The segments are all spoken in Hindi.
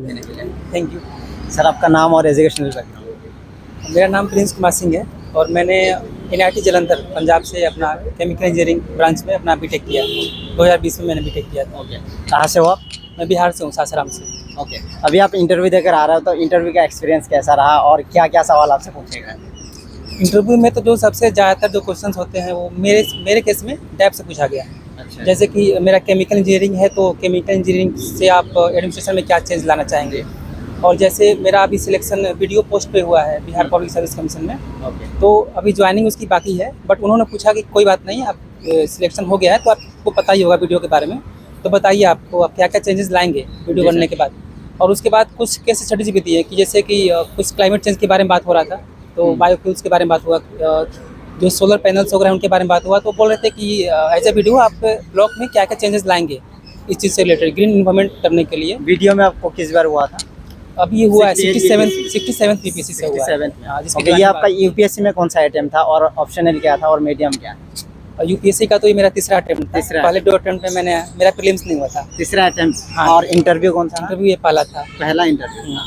देने के लिए। Thank you. सर आपका नाम और एजुकेशनल बैकग्राउंड? मेरा नाम प्रिंस कुमार सिंह है और मैंने NIT जालंधर पंजाब से अपना केमिकल इंजीनियरिंग ब्रांच में अपना बीटेक किया। 2020 में मैंने बीटेक किया था। ओके, कहाँ से हो आप? मैं बिहार से हूँ, सासाराम से। ओके, अभी आप इंटरव्यू देकर आ रहे हो, तो इंटरव्यू का एक्सपीरियंस कैसा रहा और क्या क्या सवाल आपसे पूछेगा? इंटरव्यू में तो जो सबसे ज़्यादातर जो क्वेश्चंस होते हैं वो मेरे केस में डैप से पूछा गया। अच्छा, जैसे कि मेरा केमिकल इंजीनियरिंग है, तो केमिकल इंजीनियरिंग से आप एडमिनिस्ट्रेशन में क्या चेंज लाना चाहेंगे। और जैसे मेरा अभी सिलेक्शन वीडियो पोस्ट पे हुआ है बिहार पब्लिक सर्विस कमीशन में, ओके, तो अभी ज्वाइनिंग उसकी बाकी है। बट उन्होंने पूछा कि कोई बात नहीं, आप सिलेक्शन हो गया है तो आपको पता ही होगा वीडियो के बारे में, तो बताइए आपको आप क्या क्या चेंजेस लाएंगे वीडियो बनने के बाद। और उसके बाद कुछ केस स्टडीज भी दी है कि जैसे कि कुछ क्लाइमेट चेंज के बारे में बात हो रहा था, तो बायोफ्यूल्स के बारे में बात हुआ, जो सोलर पैनल्स वगैरह उनके बारे में बात हुआ। तो बोल रहे थे कि एज ए वीडियो आप ब्लॉग में क्या क्या चेंजेस लाएंगे इस चीज़ से रिलेटेड, ग्रीन इन्वायरमेंट करने के लिए। वीडियो में आपको किस बार हुआ था? अभी ये हुआ है 67 67 PPSC से हुआ है। 67 में। हाँ, जिसकी ओके, ये आपका यूपीएससी में कौन सा अटेम्प्ट था और ऑप्शनल क्या था और मीडियम क्या? UPSC का तो ये मेरा तीसरा अटेम्प्ट था। तीसरा। पहले 2 अटेम्प्ट में मेरा प्रीलिम्स नहीं हुआ था। तीसरा अटेम्प्ट। हाँ। और इंटरव्यू कौन सा? इंटरव्यू ये पहला था। पहला इंटरव्यू।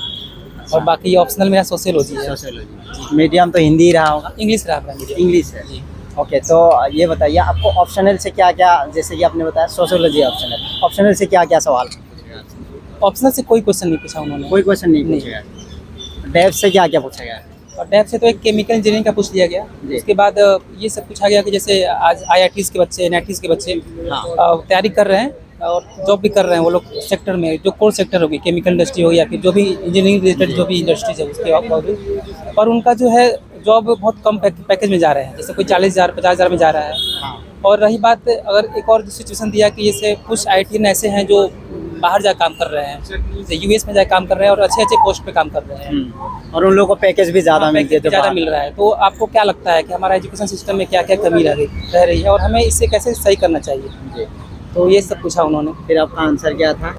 और बाकी ऑप्शनल मेरा सोशियोलॉजी है। सोशियोलॉजी। मीडियम तो हिंदी ही रहा होगा? इंग्लिश रहा मेरा मीडियम। इंग्लिश है जी। ओके, तो ये बताइए आपको ऑप्शनल से क्या क्या, जैसे कि आपने बताया सोशियोलॉजी ऑप्शनल से क्या क्या सवाल? ऑप्शनल से कोई क्वेश्चन नहीं पूछा उन्होंने। कोई क्वेश्चन नहीं पूछेगा। डेप्थ से क्या क्या पूछा गया? और डैप से तो एक केमिकल इंजीनियरिंग का पूछ लिया गया। जी। उसके बाद ये सब पूछा गया कि जैसे आज IITs के बच्चे, NITs के बच्चे हाँ। तैयारी कर रहे हैं और जॉब भी कर रहे हैं वो लोग सेक्टर में, जो कोर सेक्टर होगी, केमिकल इंडस्ट्री हो या फिर जो भी इंजीनियरिंग रिलेटेड जो भी इंडस्ट्रीज है उसके बावजूद, पर उनका जो है जॉब बहुत कम पैकेज में जा रहे हैं। जैसे कोई 40,000 50,000 में जा रहा है। हाँ। और रही बात, अगर एक और सिचुएशन दिया कि जैसे कुछ IIT ऐसे हैं जो बाहर जा काम कर रहे हैं, जैसे US में जा काम कर रहे हैं और अच्छे अच्छे पोस्ट पे काम कर रहे हैं, और उन लोगों को पैकेज भी ज़्यादा मिलती है, जो ज़्यादा मिल रहा है। तो आपको क्या लगता है कि हमारा एजुकेशन सिस्टम में क्या क्या कमी रह रही है और हमें इससे कैसे सही करना चाहिए? जी। तो ये सब पूछा उन्होंने। फिर आपका आंसर क्या था?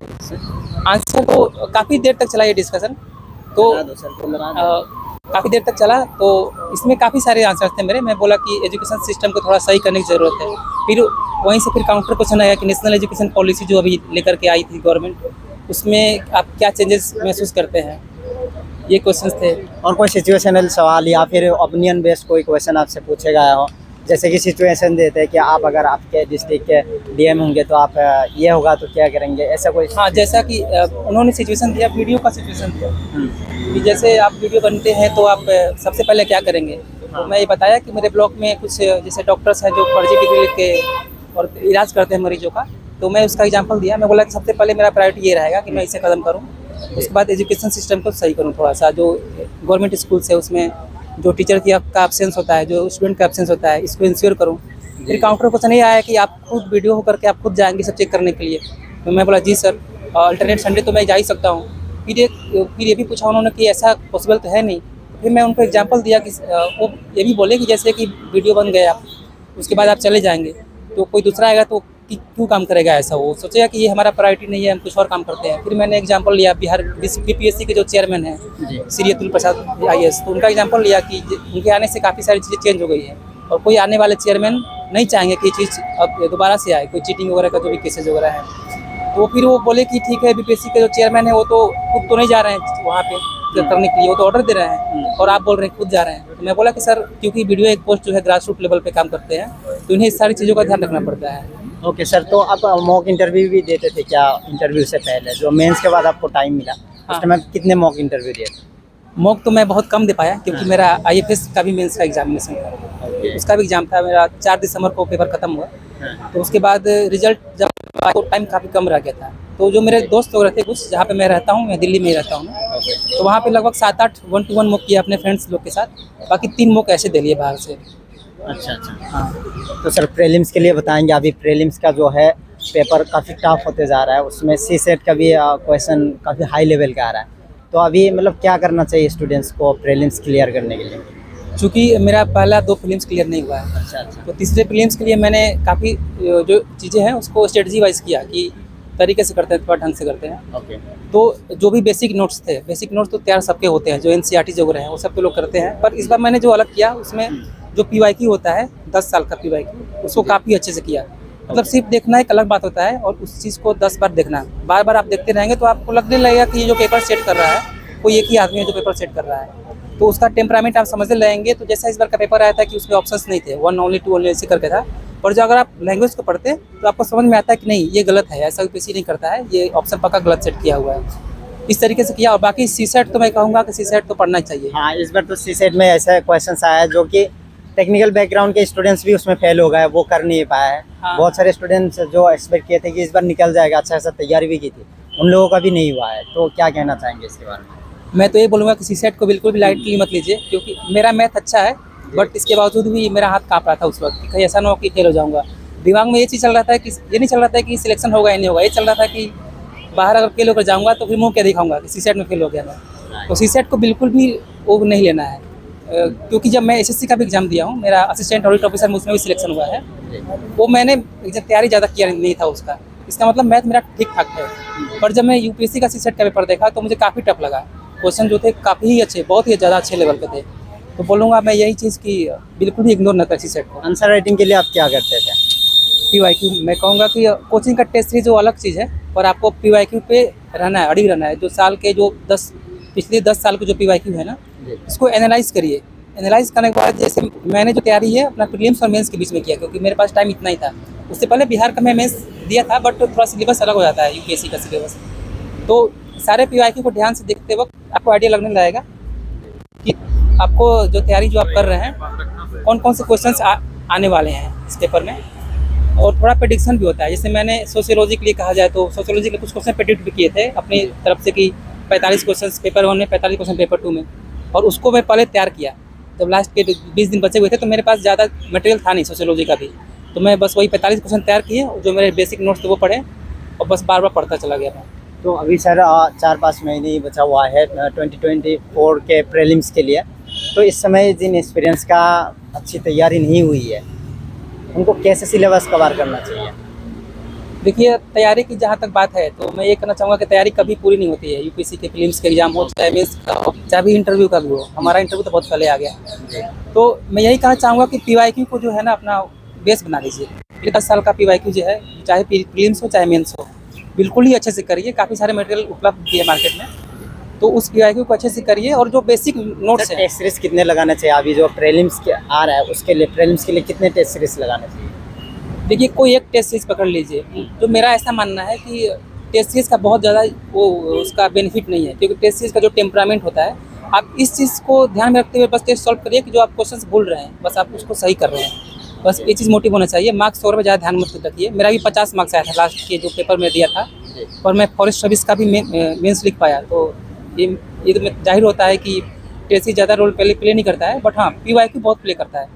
आंसर तो काफ़ी देर तक चला ये डिस्कशन, तो काफ़ी देर तक चला। तो इसमें काफ़ी सारे आंसर थे मेरे। मैं बोला कि एजुकेशन सिस्टम को थोड़ा सही करने की ज़रूरत है। फिर वहीं से फिर काउंटर क्वेश्चन आया कि नेशनल एजुकेशन पॉलिसी जो अभी लेकर के आई थी गवर्नमेंट, उसमें आप क्या चेंजेस महसूस करते हैं, ये क्वेश्चंस थे। और कोई सिचुएशनल सवाल या फिर ओपिनियन बेस्ड कोई क्वेश्चन आपसे पूछे गया हो, जैसे कि सिचुएशन देते हैं कि आप अगर आपके डिस्ट्रिक्ट के DM होंगे तो आप ये होगा तो क्या करेंगे, ऐसा कोई? हाँ, जैसा कि उन्होंने सिचुएशन दिया, वीडियो का सिचुएशन दिया कि जैसे आप वीडियो बनते हैं तो आप सबसे पहले क्या करेंगे। तो मैं ये बताया कि मेरे ब्लॉक में कुछ जैसे डॉक्टर्स हैं जो फर्जी डिग्री लिख के और इलाज करते हैं मरीजों का, तो मैं उसका एग्जांपल दिया। मैं बोला कि सबसे पहले मेरा प्रायोरिटी ये रहेगा कि मैं इसे ख़त्म करूँ, उसके बाद एजुकेशन सिस्टम को सही करूँ थोड़ा सा। जो गवर्नमेंट स्कूल्स है उसमें जो टीचर का एब्सेंस होता है, जो स्टूडेंट का एब्सेंस होता है, इसको इंश्योर करूँ। फिर काउंटर क्वेश्चन ये आया कि आप खुद वीडियो होकर के आप खुद जाएंगे सब चेक करने के लिए। तो मैं बोला जी सर, अल्टरनेट संडे तो मैं जा ही सकता हूँ। फिर ये भी पूछा उन्होंने कि ऐसा पॉसिबल तो है नहीं। फिर मैं उनको एग्जांपल दिया कि वो ये भी बोले कि जैसे कि वीडियो बन गया उसके बाद आप चले जाएंगे तो कोई दूसरा आएगा तो क्यों काम करेगा ऐसा। वो सोचेगा कि ये हमारा प्रायोरिटी नहीं है, हम कुछ और काम करते हैं। फिर मैंने एग्जांपल लिया बिहार BPSC के जो चेयरमैन हैं श्री अतुल प्रसाद IAS, तो उनका एग्जांपल लिया कि उनके आने से काफ़ी सारी चीज़ें चेंज हो गई हैं और कोई आने वाले चेयरमैन नहीं चाहेंगे कि ये चीज़ अब दोबारा से आए, कोई चीटिंग वगैरह का जो भी केसेज वगैरह हैं। तो फिर वो बोले कि ठीक है, BPSC के जो चेयरमैन है वो तो खुद तो नहीं जा रहे हैं वहाँ पे करने के लिए, वो तो ऑर्डर दे रहे हैं और आप बोल रहे हैं खुद जा रहे हैं। तो मैं बोला कि सर, क्योंकि वीडियो एक पोस्ट जो है ग्रास रूट लेवल पे काम करते हैं तो इन्हें इस सारी चीज़ों का ध्यान रखना पड़ता है। ओके सर, तो आप मॉक इंटरव्यू भी देते थे क्या इंटरव्यू से पहले, जो मेंस के बाद आपको टाइम मिला उस टाइम आप कितने मॉक इंटरव्यू दिए थे? मॉक तो मैं बहुत कम दे पाया क्योंकि मेरा IFS का भी मेंस का एग्जामिनेशन था, उसका भी एग्जाम था मेरा। 4 दिसंबर को पेपर खत्म हुआ, तो उसके बाद रिजल्ट जब तो टाइम काफ़ी कम रह गया था। तो जो मेरे दोस्त लोग रहते कुछ, जहाँ पे मैं रहता हूँ, मैं दिल्ली में ही रहता हूँ, तो वहाँ पे लगभग 7-8 1-to-1 मॉक किया अपने फ्रेंड्स लोग के साथ। बाकी 3 मॉक ऐसे दे लिए बाहर से। अच्छा, हाँ। तो सर प्रीलिम्स के लिए बताएंगे, अभी प्रीलिम्स का जो है पेपर काफ़ी टफ होते जा रहा है, उसमें CSET का भी क्वेश्चन काफ़ी हाई लेवल का आ रहा है। तो अभी मतलब क्या करना चाहिए स्टूडेंट्स को प्रीलिम्स क्लियर करने के लिए? चूँकि मेरा पहला 2 प्रीलिम्स क्लियर नहीं हुआ है, अच्छा। तो तीसरे प्रीलिम्स के लिए मैंने काफ़ी जो चीज़ें हैं उसको स्ट्रेटजी वाइज किया कि तरीके से करते हैं, थोड़ा ढंग से करते हैं। ओके। तो जो भी बेसिक नोट्स तो तैयार सबके होते हैं, जो NCERT जो रहे हैं वो सब के लोग करते हैं। पर इस बार मैंने जो अलग किया उसमें जो PYQ होता है 10 साल का PYQ, उसको काफ़ी अच्छे से किया। मतलब सिर्फ देखना एक अलग बात होता है और उस चीज़ को 10 बार देखना, बार बार आप देखते रहेंगे तो आपको लगने लगेगा कि ये जो पेपर सेट कर रहा है कोई एक ही आदमी है जो पेपर सेट कर रहा है, तो उसका टेम्परामेंट आप समझने लगेंगे। तो जैसा इस बार का पेपर आया था कि उसमें ऑप्शंस नहीं थे, 1 ओनली 2 ओनली ऐसे करके था, और जो अगर आप लैंग्वेज को पढ़ते तो आपको समझ में आता है कि नहीं ये गलत है, ऐसा यूपीएससी नहीं करता है, ये ऑप्शन पक्का गलत सेट किया हुआ है, इस तरीके से किया। और बाकी सीसेट तो मैं कहूँगा कि सीसेट तो पढ़ना चाहिए। हाँ, इस बार तो सीसेट में ऐसा क्वेश्चन आया है जो कि टेक्निकल बैकग्राउंड के स्टूडेंट्स भी उसमें फेल हो गए, वो कर नहीं पाए हैं। हाँ। बहुत सारे स्टूडेंट्स जो एक्सपेक्ट किए थे कि इस बार निकल जाएगा, अच्छा ऐसा तैयारी भी की थी, उन लोगों का भी नहीं हुआ है। तो क्या कहना चाहेंगे इसके बारे में? मैं तो ये बोलूँगा कि सीसेट को बिल्कुल भी लाइटली मत लीजिए, क्योंकि मेरा मैथ अच्छा है बट इसके बावजूद भी मेरा हाथ काँप रहा था उस वक्त, कहीं ऐसा ना हो कि फेल हो जाऊँगा। दिमाग में ये चीज़ चल रहा था कि ये नहीं चल रहा था कि सिलेक्शन होगा या नहीं होगा, ये चल रहा था कि बाहर अगर फेल होकर जाऊँगा तो फिर मुँह क्या दिखाऊंगा कि सीसेट में फेल हो गया मैं। तो सीसेट को बिल्कुल भी वो नहीं लेना है, क्योंकि जब मैं एसएससी का भी एग्जाम दिया हूँ, मेरा असिस्टेंट ऑडिट ऑफिसर में उसमें भी सिलेक्शन हुआ है, वो मैंने तैयारी ज़्यादा किया नहीं था उसका, इसका मतलब मैथ मेरा ठीक ठाक है। पर जब मैं यूपीएससी का सीसेट का पेपर देखा तो मुझे काफ़ी टफ लगा, क्वेश्चन जो थे काफ़ी ही अच्छे, बहुत ही ज़्यादा अच्छे लेवल पे थे। तो बोलूँगा मैं यही चीज़ कि बिल्कुल भी इग्नोर न कर सीसेट को। आंसर राइटिंग के लिए आप क्या करते थे? पीवाईक्यू मैं कहूँगा कि कोचिंग का टेस्ट सीरीज वो अलग चीज़ है, पर आपको पीवाईक्यू पे रहना है, अड़ी रहना है। जो साल के जो पिछले 10 साल के जो पीवाईक्यू है ना, इसको एनालाइज करिए। एनालाइज करने के बाद जैसे मैंने जो तैयारी है अपना प्रीलिम्स और मेंस के बीच में किया, क्योंकि मेरे पास टाइम इतना ही था। उससे पहले बिहार का मैं मेंस दिया था, बट थोड़ा सिलेबस अलग हो जाता है यूपीएससी का सिलेबस। तो सारे पीवाईक्यू को ध्यान से देखते वक्त आपको आइडिया लगने लगेगा कि आपको जो तैयारी जो आप कर रहे हैं कौन कौन से क्वेश्चंस आने वाले हैं इस पेपर में, और थोड़ा प्रेडिक्शन भी होता है। जैसे मैंने सोशियोलॉजी के लिए कहा जाए तो सोशियोलॉजी के कुछ क्वेश्चन प्रेडिक्ट भी किए थे अपनी तरफ से कि 45 क्वेश्चन पेपर 1 में, 45 क्वेश्चन पेपर 2 में, और उसको मैं पहले तैयार किया। जब लास्ट के 20 दिन बचे हुए थे तो मेरे पास ज़्यादा मटेरियल था नहीं सोशियोलॉजी का भी, तो मैं बस वही 45 क्वेश्चन तैयार किए, जो मेरे बेसिक नोट्स थे वो पढ़े और बस बार बार पढ़ता चला गया मैं। तो अभी सर 4-5 महीने ही बचा हुआ है 2024 के प्रीलिम्स के लिए, तो इस समय जिन एक्सपीरियंस का अच्छी तैयारी नहीं हुई है उनको कैसे सिलेबस कवर करना चाहिए? देखिए, तैयारी की जहाँ तक बात है तो मैं ये कहना चाहूँगा कि तैयारी कभी पूरी नहीं होती है। यूपीएससी के प्रीलिम्स के एग्जाम हो, चाहे मेंस का हो, चाहे भी इंटरव्यू का भी हो। हमारा इंटरव्यू तो बहुत पहले आ गया। तो मैं यही कहना चाहूँगा कि पीवाईक्यू को जो है ना अपना बेस बना लीजिए। पिछले 10 साल का पीवाईक्यू जो है, चाहे प्रीलिम्स हो चाहे मेंस हो, बिल्कुल ही अच्छे से करिए। काफ़ी सारे मटेरियल उपलब्ध भी है मार्केट में, तो उस पीवाईक्यू को अच्छे से करिए। और जो बेसिक नोट्स हैं, टेस्ट सीरीज कितने लगाने चाहिए? अभी जो प्रीलिम्स के आ रहा है उसके लिए, प्रीलिम्स के लिए कितने टेस्ट सीरीज लगाने चाहिए? देखिए, कोई एक टेस्ट सीरीज पकड़ लीजिए। जो मेरा ऐसा मानना है कि टेस्ट सीरीज का बहुत ज़्यादा वो उसका बेनिफिट नहीं है, क्योंकि टेस्ट सीरीज का जो टेम्परामेंट होता है, आप इस चीज़ को ध्यान में रखते हुए बस टेस्ट सॉल्व करिए कि जो आप क्वेश्चन भूल रहे हैं बस आप उसको सही कर रहे हैं। बस ये चीज़ मोटिव होना चाहिए। मार्क्स स्कोर में ज़्यादा ध्यान मत रखिए। मेरा भी 50 मार्क्स आया था लास्ट के जो पेपर में दिया था, और मैं फॉरेस्ट सर्विस का भी मेंस लिख पाया। तो ये तो जाहिर होता है कि टेस्ट सीरीज ज़्यादा रोल प्ले नहीं करता है, बट हाँ पीवाईक्यू बहुत प्ले करता है।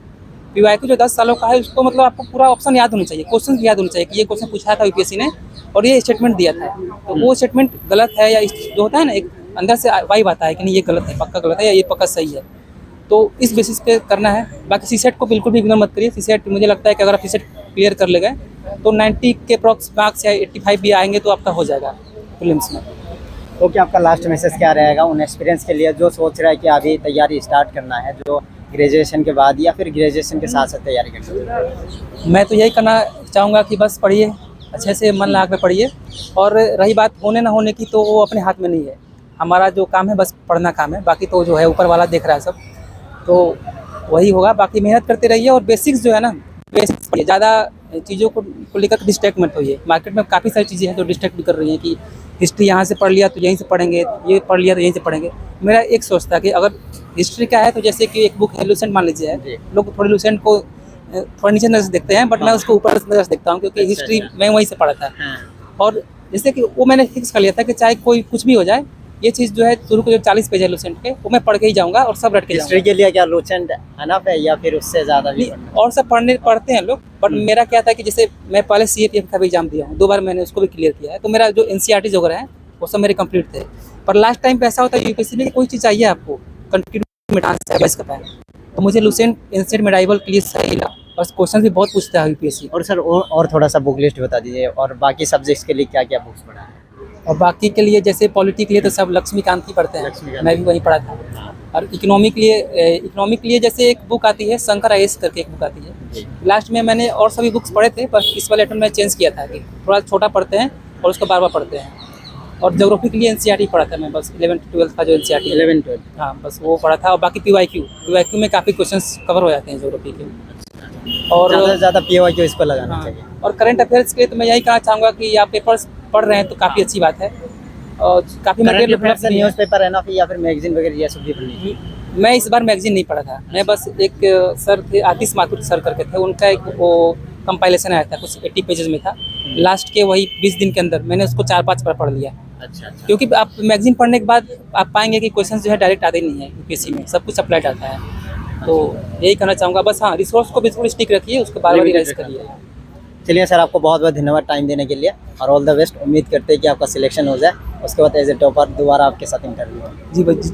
पीवाईक्यू जो 10 सालों का है उसको मतलब आपको पूरा ऑप्शन याद होना चाहिए, क्वेश्चन याद होना चाहिए कि ये क्वेश्चन पूछा था यूपीएससी ने और ये स्टेटमेंट दिया था, तो वो स्टेटमेंट गलत है या जो होता है ना, एक अंदर से वाइब आता है कि नहीं ये गलत है, पक्का गलत है, या ये पक्का सही है। तो इस बेसिस पे करना है। बाकी सीसेट को बिल्कुल भी इग्नोर मत करिए। सीसेट मुझे लगता है कि अगर आप सीसेट क्लियर कर ले गए तो 90 के अप्रॉक्स मार्क्स या 85 भी आएंगे तो आपका हो जाएगा प्रीलिम्स में। तो क्या आपका लास्ट मैसेज क्या रहेगा उन एक्सपीरियंस के लिए जो सोच रहा है कि अभी तैयारी स्टार्ट करना है, जो ग्रेजुएशन के बाद या फिर ग्रेजुएशन के साथ साथ तैयारी करना है? मैं तो यही करना चाहूँगा कि बस पढ़िए, अच्छे से मन लगा कर पढ़िए। और रही बात होने ना होने की, तो वो अपने हाथ में नहीं है। हमारा जो काम है बस पढ़ना काम है, बाकी तो जो है ऊपर वाला देख रहा है सब, तो वही होगा। बाकी मेहनत करते रहिए और बेसिक्स जो है ना, बेसिक्स पढ़िए। ज़्यादा चीज़ों को लेकर डिस्ट्रैक्ट मत होइए। मार्केट में काफ़ी सारी चीज़ें हैं जो डिस्ट्रैक्ट भी कर रही हैं कि हिस्ट्री यहाँ से पढ़ लिया तो यहीं से पढ़ेंगे, ये पढ़ लिया तो यहीं से पढ़ेंगे। मेरा एक सोच था कि अगर हिस्ट्री का है तो जैसे कि एक बुक है लुसेंट मान लीजिए है, लोग थोड़ी लुसेंट को थोड़ा नीचे नज़र से देखते हैं, बट मैं उसको ऊपर नज़र से देखता हूँ, क्योंकि हिस्ट्री मैं वहीं से पढ़ा था। और जैसे कि वो मैंने फिक्स कर लिया था कि चाहे कोई कुछ भी हो जाए, ये चीज़ जो है शुरू के जो 40 पेज है लुसेंट के, वो मैं पढ़ के ही जाऊँगा और सब रट के हिस्ट्री के लिए क्या लुसेंट अनफ है या फिर उससे ज़्यादा भी? और सब पढ़ते हैं लोग, बट मेरा क्या था कि जैसे मैं पहले CAPF का भी एग्जाम दिया हूँ, 2 बार मैंने उसको भी क्लियर किया है, तो मेरा जो NCERT वगैरह है वो सब मेरे कंप्लीट थे। पर लास्ट टाइम पे ऐसा होता है यूपीएससी में कोई चीज़ चाहिए आपको कंटिन्यू मिटाना है, तो मुझे लुसेंट इंस्टेंट मेडाइबल के लिए सही लगा। बस क्वेश्चन भी बहुत पूछता है यूपीएससी। और सर और थोड़ा सा बुक लिस्ट बता दीजिए, और बाकी सब्जेक्ट्स के लिए क्या क्या बुक्स पढ़ा है? और बाकी के लिए जैसे पॉलिटी के लिए तो सब लक्ष्मीकांत ही पढ़ते हैं, मैं भी वही पढ़ा था। और इकोनॉमिक लिए जैसे एक बुक आती है शंकर आईएएस करके एक बुक आती है। लास्ट में मैंने और सभी बुक्स पढ़े थे, पर इस वाले अटेम्प्ट में चेंज किया था कि थोड़ा छोटा पढ़ते हैं और उसको बार बार पढ़ते हैं। और ज्योग्राफी के लिए एनसीईआरटी पढ़ा था मैं, बस 11th-12th का जो एनसीईआरटी 11-12 हाँ बस वो पढ़ा था। और बाकी पीवाईक्यू में काफ़ी क्वेश्चंस कवर हो जाते हैं ज्योग्राफी के। और ज़्यादा से ज़्यादा PYQ इसको लगाना हाँ, चाहिए। और करंट अफेयर्स के लिए तो मैं यही कहना चाहूँगा कि आप पेपर्स पढ़ रहे हैं तो काफ़ी अच्छी बात है। और काफ़ी करंट मटेरियल अफेयर्स से न्यूज़पेपर है ना, फिर या फिर मैगजीन वगैरह ये सब भी पढ़नी चाहिए। मैं इस बार मैगजीन नहीं पढ़ा था, मैं बस एक सर थे आतिश माथुर सर करके थे, उनका एक वो कंपाइलेशन आया था, कुछ 80 पेजेस में था। लास्ट के वही 20 दिन के अंदर मैंने उसको 4-5 बार पढ़ लिया। अच्छा अच्छा। क्योंकि आप मैगजीन पढ़ने के बाद आप पाएंगे कि क्वेश्चन जो है डायरेक्ट आते ही नहीं है यूपीएससी में, सब कुछ अप्लाइड आता है। तो यही कहना चाहूँगा बस। हाँ, रिसोर्स को बिल्कुल स्टिक रखिए, उसको बार बार रिवाइज करिए। चलिए सर, आपको बहुत बहुत धन्यवाद टाइम देने के लिए, और ऑल द बेस्ट। उम्मीद करते हैं कि आपका सिलेक्शन हो जाए, उसके बाद एज ए टॉपर दोबारा आपके साथ इंटरव्यू हो। जी भाई जी।